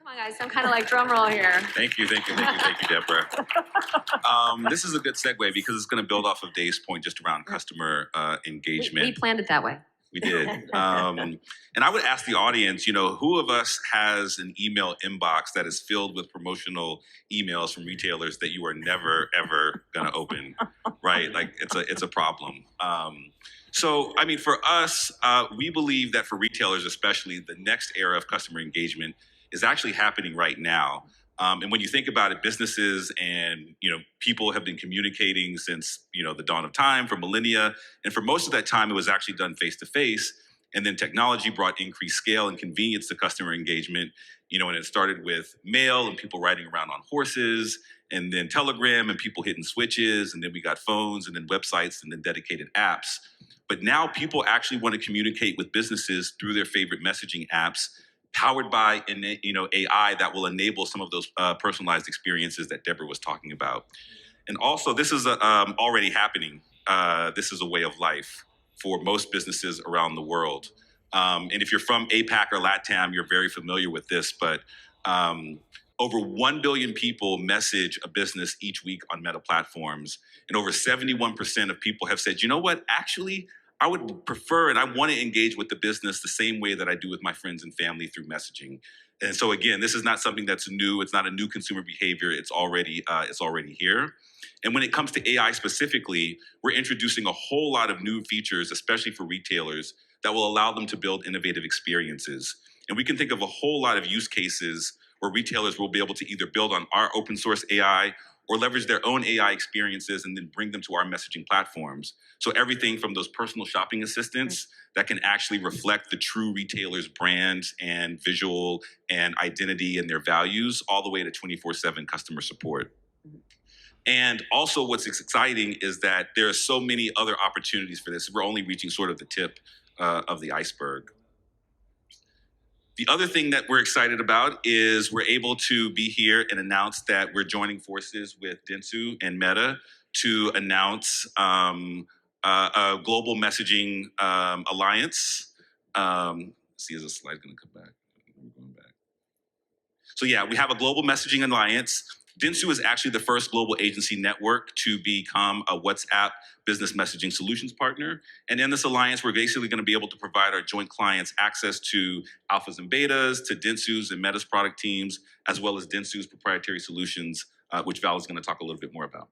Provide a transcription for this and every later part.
Come on, guys, some kind of like drum roll here. Thank you, Deborah. This is a good segue because it's going to build off of Dave's point just around customer engagement. We planned it that way. We did. And I would ask the audience, who of us has an email inbox that is filled with promotional emails from retailers that you are never, ever going to open, right? Like it's a problem. So, for us, we believe that for retailers especially, the next era of customer engagement is actually happening right now. And when you think about it, businesses and people have been communicating since the dawn of time, for millennia, and for most of that time it was actually done face to face. And then technology brought increased scale and convenience to customer engagement. And it started with mail and people riding around on horses, and then telegram and people hitting switches, and then we got phones, and then websites, and then dedicated apps. But now people actually want to communicate with businesses through their favorite messaging apps, powered by AI that will enable some of those personalized experiences that Deborah was talking about. And also, this is already happening. This is a way of life for most businesses around the world. And if you're from APAC or LATAM, you're very familiar with this, but over 1 billion people message a business each week on Meta platforms. And over 71% of people have said, you know what, actually, I would prefer and I want to engage with the business the same way that I do with my friends and family through messaging. And so again, this is not something that's new. It's not a new consumer behavior. It's already here. And when it comes to AI specifically, we're introducing a whole lot of new features, especially for retailers, that will allow them to build innovative experiences. And we can think of a whole lot of use cases where retailers will be able to either build on our open source AI or leverage their own AI experiences and then bring them to our messaging platforms. So everything from those personal shopping assistants that can actually reflect the true retailer's brand and visual and identity and their values, all the way to 24/7 customer support. And also what's exciting is that there are so many other opportunities for this. We're only reaching sort of the tip of the iceberg. The other thing that we're excited about is we're able to be here and announce that we're joining forces with Dentsu and Meta to announce a global messaging alliance. Let's see, is the slide going to come back? I'm going back. So yeah, we have a global messaging alliance. Dentsu is actually the first global agency network to become a WhatsApp business messaging solutions partner. And in this alliance, we're basically going to be able to provide our joint clients access to alphas and betas, to Dentsu's and Meta's product teams, as well as Dentsu's proprietary solutions, which Val is going to talk a little bit more about.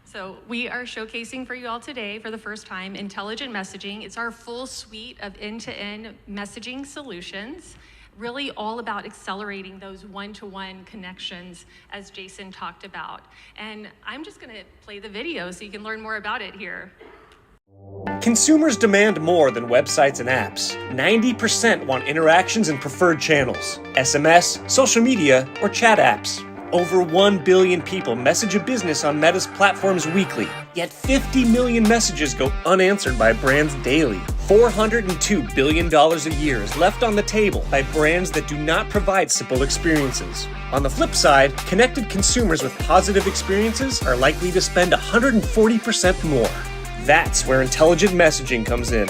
So we are showcasing for you all today for the first time intelligent messaging. It's our full suite of end-to-end messaging solutions, really all about accelerating those one-to-one connections as Jason talked about. And I'm just gonna play the video so you can learn more about it here. Consumers demand more than websites and apps. 90% want interactions in preferred channels, SMS, social media, or chat apps. Over 1 billion people message a business on Meta's platforms weekly, yet 50 million messages go unanswered by brands daily. $402 billion a year is left on the table by brands that do not provide simple experiences. On the flip side, connected consumers with positive experiences are likely to spend 140% more. That's where intelligent messaging comes in.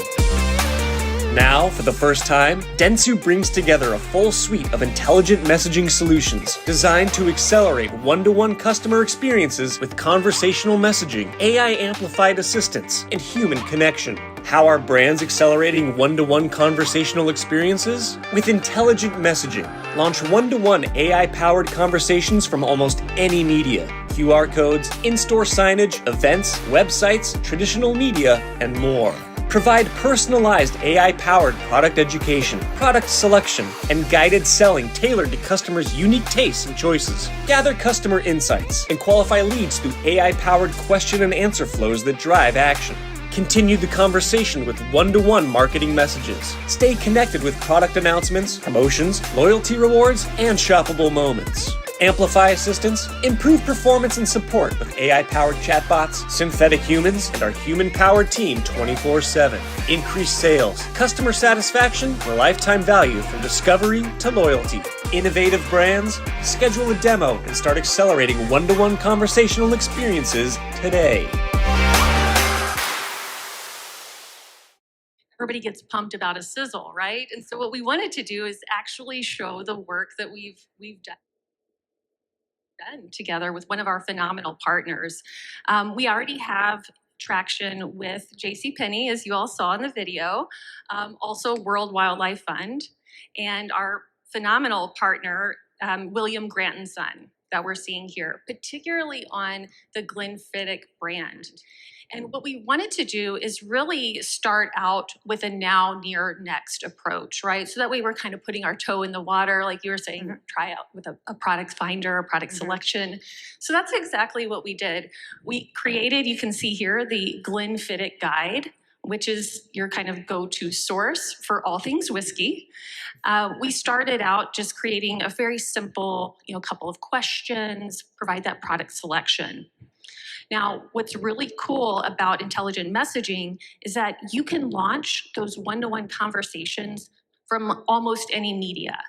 Now, for the first time, Dentsu brings together a full suite of intelligent messaging solutions designed to accelerate one-to-one customer experiences with conversational messaging, AI-amplified assistance, and human connection. How are brands accelerating one-to-one conversational experiences? With intelligent messaging. Launch one-to-one AI-powered conversations from almost any media. QR codes, in-store signage, events, websites, traditional media, and more. Provide personalized AI-powered product education, product selection, and guided selling tailored to customers' unique tastes and choices. Gather customer insights and qualify leads through AI-powered question and answer flows that drive action. Continue the conversation with one-to-one marketing messages. Stay connected with product announcements, promotions, loyalty rewards, and shoppable moments. Amplify assistance, improve performance and support with AI-powered chatbots, synthetic humans, and our human-powered team 24/7. Increase sales, customer satisfaction, and lifetime value from discovery to loyalty. Innovative brands, schedule a demo and start accelerating one-to-one conversational experiences today. everybody gets pumped about a sizzle, right? And so what we wanted to do is actually show the work that we've done together with one of our phenomenal partners. We already have traction with JCPenney, as you all saw in the video, also World Wildlife Fund, and our phenomenal partner, William Grant & Son, that we're seeing here, particularly on the Glenfiddich brand. And what we wanted to do is really start out with a now, near, next approach, right? So that way we're kind of putting our toe in the water, like you were saying, try out with a product finder, a product selection. So that's exactly what we did. We created, you can see here, the Glenfiddich Guide, which is your kind of go-to source for all things whiskey. We started out just creating a very simple, couple of questions, provide that product selection. Now, what's really cool about intelligent messaging is that you can launch those one-to-one conversations from almost any media.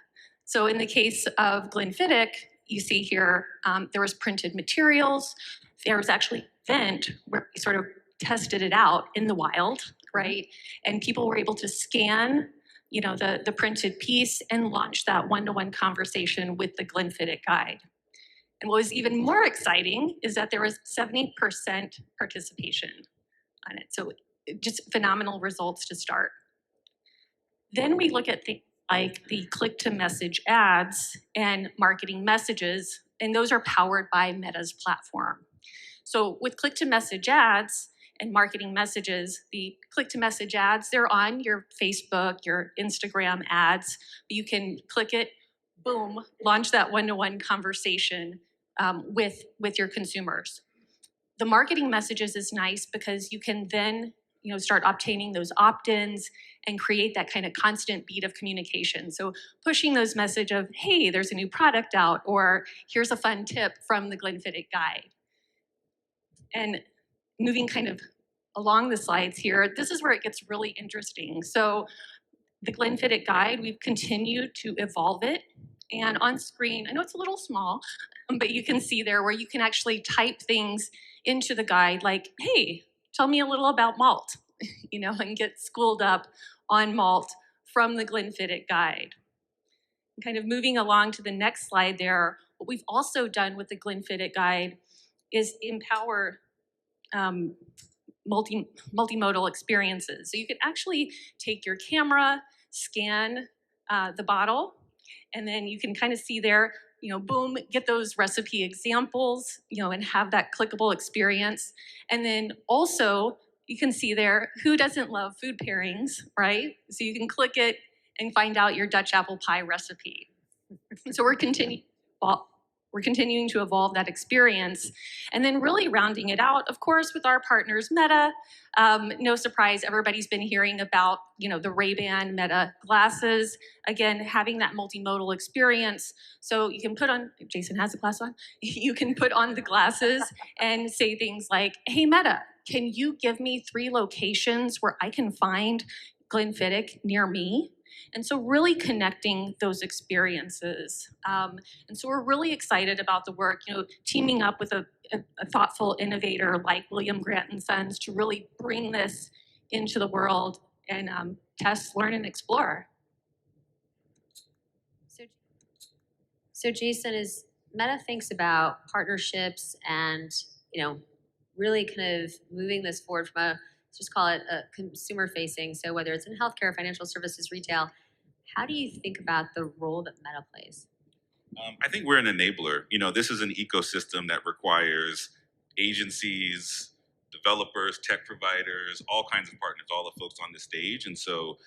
So in the case of Glenfiddich, you see here, there was printed materials. There was actually an event where we sort of tested it out in the wild, right? And people were able to scan the printed piece and launch that one-to-one conversation with the Glenfiddich Guide. And what was even more exciting is that there was 70% participation on it. So just phenomenal results to start. Then we look at things like the click-to-message ads and marketing messages, and those are powered by Meta's platform. So with click-to-message ads and marketing messages, the click-to-message ads, they're on your Facebook, your Instagram ads. You can click it, boom, launch that one-to-one conversation with your consumers. The marketing messages is nice because you can then start obtaining those opt-ins and create that kind of constant beat of communication. So pushing those message of, hey, there's a new product out, or here's a fun tip from the Glenfiddich Guide. And moving kind of along the slides here, this is where it gets really interesting. So the Glenfiddich Guide, we've continued to evolve it. And on screen, I know it's a little small, but you can see there where you can actually type things into the guide like, hey, tell me a little about malt, and get schooled up on malt from the Glenfiddich Guide. And kind of moving along to the next slide there, what we've also done with the Glenfiddich Guide is empower multimodal experiences. So you can actually take your camera, scan the bottle, and then you can kind of see there, boom, get those recipe examples, and have that clickable experience. And then also you can see there, who doesn't love food pairings, right? So you can click it and find out your Dutch apple pie recipe. So we're continuing to evolve that experience. And then really rounding it out, of course, with our partners, Meta. No surprise, everybody's been hearing about, the Ray-Ban Meta glasses. Again, having that multimodal experience. So you can put on, Jason has the glass on, you can put on the glasses and say things like, hey, Meta, can you give me 3 locations where I can find Glenfiddich near me? And so really connecting those experiences. And so we're really excited about the work, teaming up with a thoughtful innovator like William Grant & Sons to really bring this into the world and test, learn, and explore. So Jason, as Meta thinks about partnerships and, really kind of moving this forward from let's just call it a consumer facing. So whether it's in healthcare, financial services, retail, how do you think about the role that Meta plays? I think we're an enabler. This is an ecosystem that requires agencies, developers, tech providers, all kinds of partners, all the folks on the stage. And so,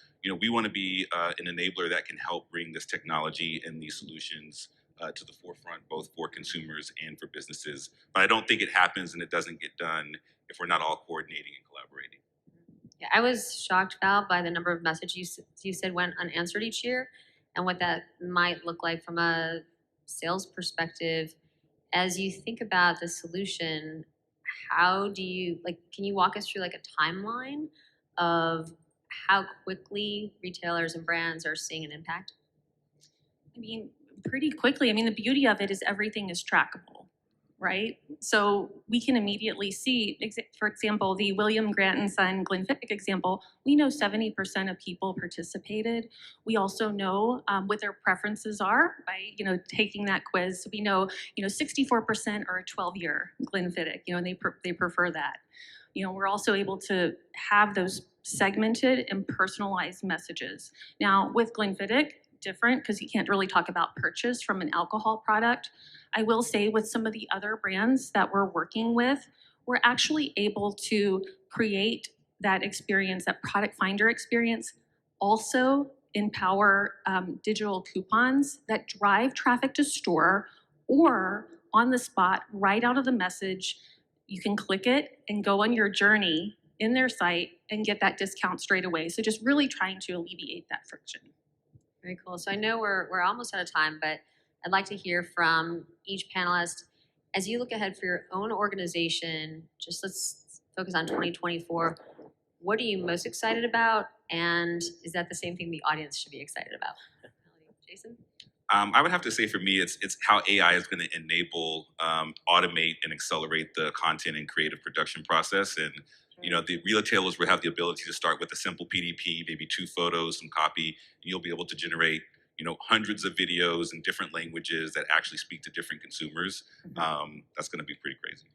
we want to be an enabler that can help bring this technology and these solutions to the forefront, both for consumers and for businesses. But I don't think it happens and it doesn't get done if we're not all coordinating and collaborating. Yeah, I was shocked, Val, by the number of messages you said went unanswered each year and what that might look like from a sales perspective. As you think about the solution, how do you, can you walk us through a timeline of how quickly retailers and brands are seeing an impact? Pretty quickly. The beauty of it is everything is trackable, right? So we can immediately see, for example, the William Grant and Son Glenfiddich example, we know 70% of people participated. We also know what their preferences are by, taking that quiz. We know, 64% are a 12-year Glenfiddich, and they prefer that. We're also able to have those segmented and personalized messages. Now, with Glenfiddich, different because you can't really talk about purchase from an alcohol product. I will say with some of the other brands that we're working with, we're actually able to create that experience, that product finder experience, also empower digital coupons that drive traffic to store, or on the spot, right out of the message, you can click it and go on your journey in their site and get that discount straight away. So just really trying to alleviate that friction. Very cool. So I know we're almost out of time, but I'd like to hear from each panelist. As you look ahead for your own organization, just let's focus on 2024. What are you most excited about? And is that the same thing the audience should be excited about? Jason? I would have to say for me, it's how AI is going to enable, automate, and accelerate the content and creative production process. And the retailers will have the ability to start with a simple PDP, maybe 2 photos, some copy, and you'll be able to generate hundreds of videos in different languages that actually speak to different consumers. That's going to be pretty crazy.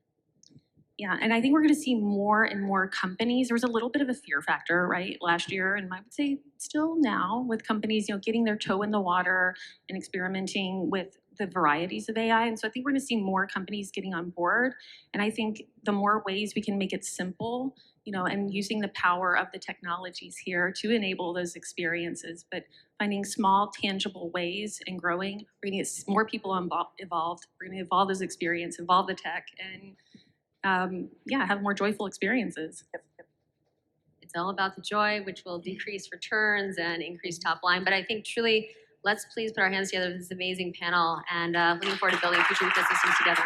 Yeah, and I think we're going to see more and more companies. There was a little bit of a fear factor, right, last year, and I would say still now with companies, getting their toe in the water and experimenting with the varieties of AI. And so I think we're going to see more companies getting on board. And I think the more ways we can make it simple, and using the power of the technologies here to enable those experiences, but finding small, tangible ways and growing, we're going to get more people involved. We're going to evolve those experiences, evolve the tech, and have more joyful experiences. It's all about the joy, which will decrease returns and increase top line. But I think truly, let's please put our hands together for this amazing panel, and looking forward to building future ecosystems together.